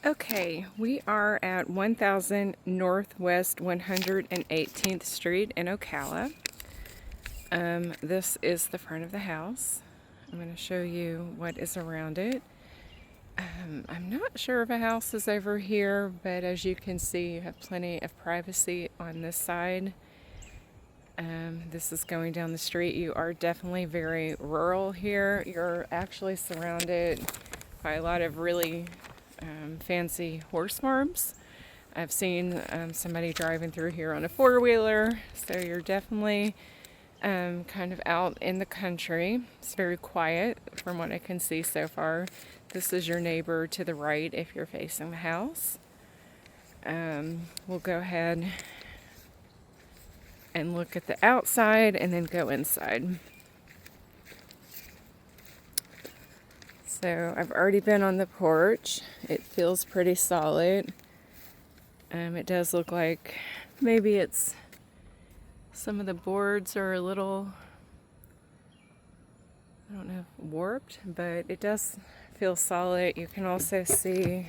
Okay, we are at 1000 Northwest 118th Street in Ocala. This is the front of the house. I'm going to show you what is around it. I'm not sure if a house is over here, but as you can see, you have plenty of privacy on this side. This is going down the street. You are definitely very rural here. You're actually surrounded by a lot of really fancy horse farms. I've seen somebody driving through here on a four-wheeler, so you're definitely kind of out in the country. It's very quiet from what I can see so far. This is your neighbor to the right if you're facing the house. We'll go ahead and look at the outside and then go inside. So I've already been on the porch. It feels pretty solid. It does look like maybe it's some of the boards are a little, I don't know, warped, but it does feel solid. You can also see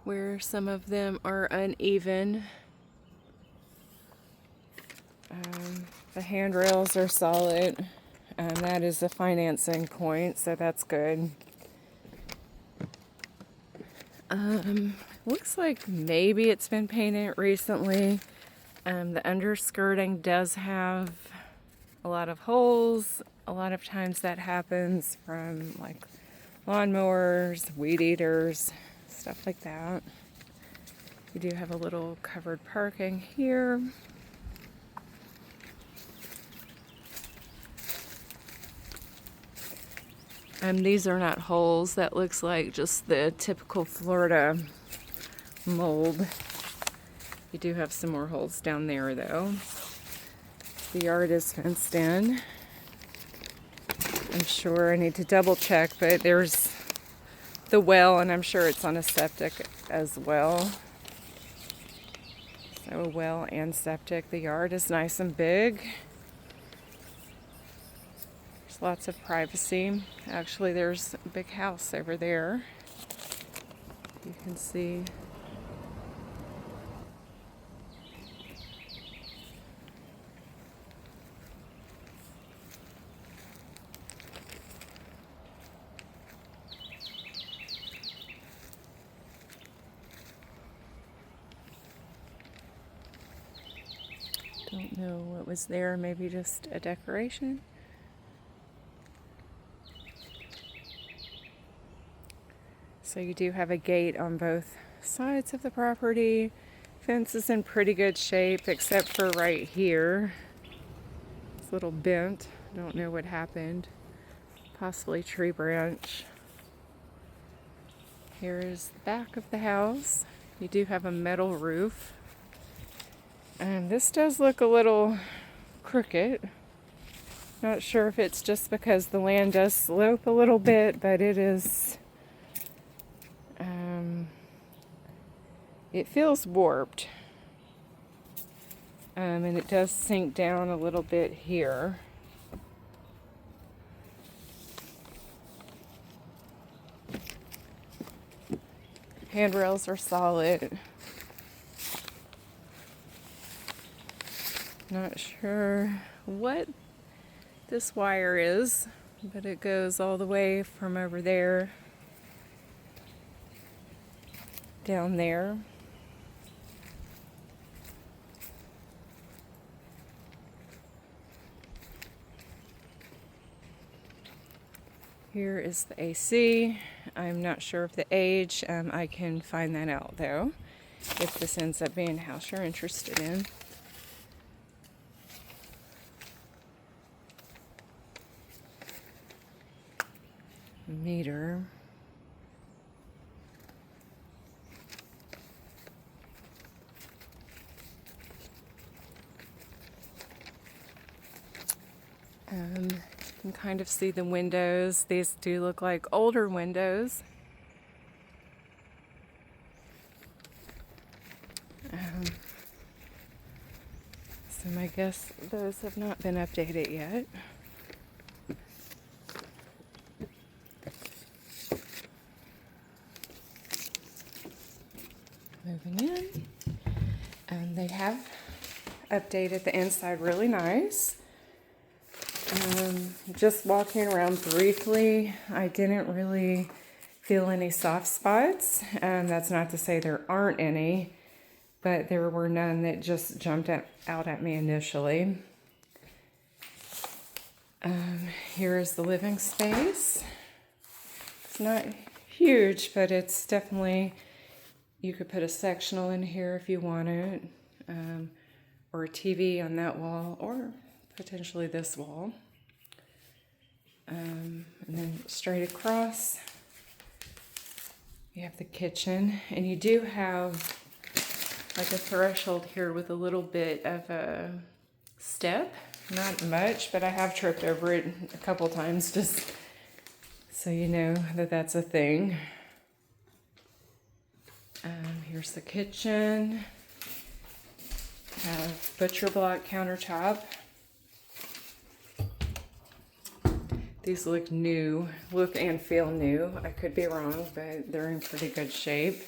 where some of them are uneven. The handrails are solid. That is a financing point, so that's good. Looks like maybe it's been painted recently. The underskirting does have a lot of holes. A lot of times that happens from like lawnmowers, weed eaters, stuff like that. You do have a little covered parking here. These are not holes. That looks like just the typical Florida mold. You do have some more holes down there though. The yard is fenced in. I'm sure I need to double check, but there's the well, and I'm sure it's on a septic as well. So a well and septic. The yard is nice and big. There's lots of privacy. Actually, there's a big house over there. You can see. Don't know what was there, maybe just a decoration. So you do have a gate on both sides of the property. Fence is in pretty good shape except for right here. It's a little bent. Don't know what happened. Possibly tree branch. Here is the back of the house. You do have a metal roof. And this does look a little crooked. Not sure if it's just because the land does slope a little bit, but it is, it feels warped. And it does sink down a little bit here. Handrails are solid. Not sure what this wire is, but it goes all the way from over there down there. Here is the AC. I'm not sure of the age. I can find that out though, if this ends up being a house you're interested in. Meter. You can kind of see the windows. These do look like older windows. So I guess those have not been updated yet. Moving in. And they have updated the inside really nice. Just walking around briefly, I didn't really feel any soft spots. That's not to say there aren't any, but there were none that just jumped out at me initially. Here is the living space. It's not huge, but it's definitely, you could put a sectional in here if you wanted, or a TV on that wall, or potentially this wall. And then straight across, you have the kitchen, and you do have like a threshold here with a little bit of a step. Not much, but I have tripped over it a couple times just so you know that that's a thing. Here's the kitchen. Have butcher block countertop. These look new, look and feel new. I could be wrong, but they're in pretty good shape.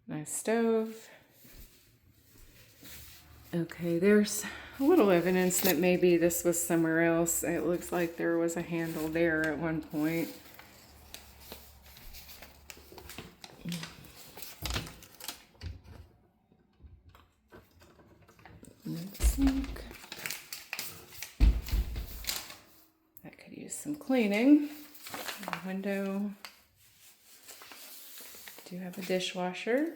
Nice stove. Okay, there's a little evidence that maybe this was somewhere else. It looks like there was a handle there at one point. Sink. That could use some cleaning. Window. Do have a dishwasher.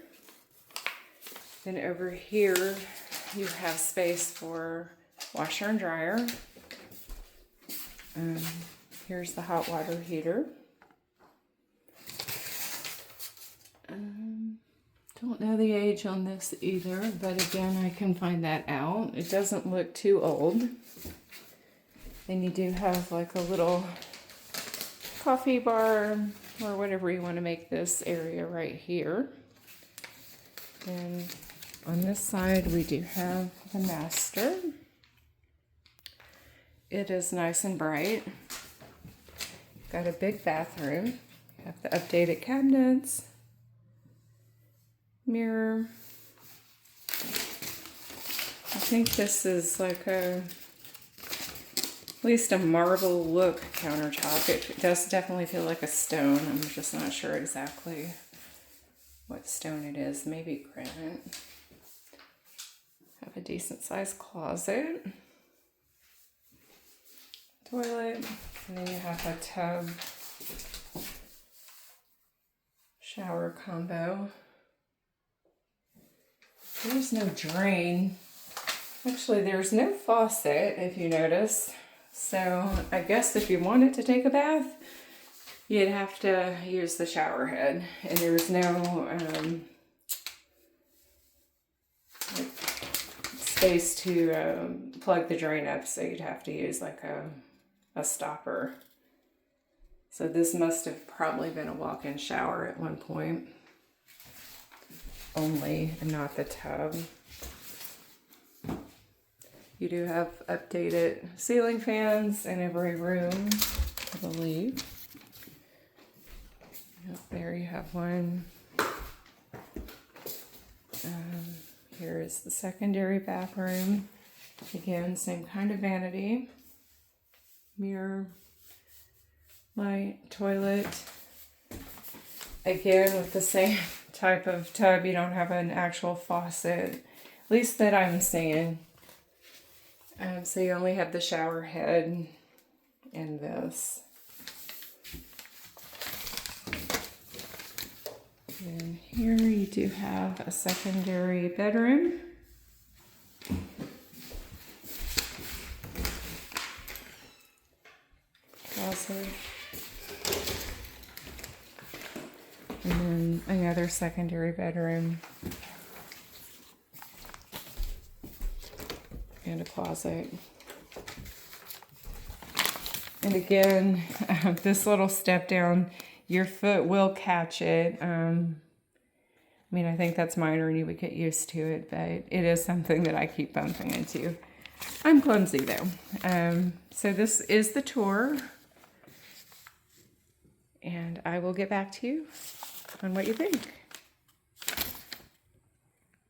Then over here you have space for washer and dryer. Here's the hot water heater. Don't know the age on this either, but again, I can find that out. It doesn't look too old. Then you do have like a little coffee bar or whatever you want to make this area right here. And on this side, we do have the master. It is nice and bright. Got a big bathroom. You have the updated cabinets. Mirror. I think this is like at least a marble look countertop. It does definitely feel like a stone. I'm just not sure exactly what stone it is. Maybe granite. Have a decent sized closet. Toilet. And then you have a tub shower combo. There's no drain. Actually, there's no faucet, if you notice. So I guess if you wanted to take a bath, you'd have to use the shower head. And there's no space to plug the drain up, so you'd have to use like a stopper. So this must have probably been a walk-in shower at one point only, and not the tub. You do have updated ceiling fans in every room, I believe. Yep, there you have one. Here is the secondary bathroom. Again, same kind of vanity. Mirror, light, toilet. Again, with the same type of tub, you don't have an actual faucet, at least that I'm seeing. So you only have the shower head and this. And here you do have a secondary bedroom. Closet. And then another secondary bedroom. And a closet. And again, this little step down, your foot will catch it. I mean, I think that's minor and you would get used to it, but it is something that I keep bumping into. I'm clumsy though. So this is the tour, and I will get back to you on what you think.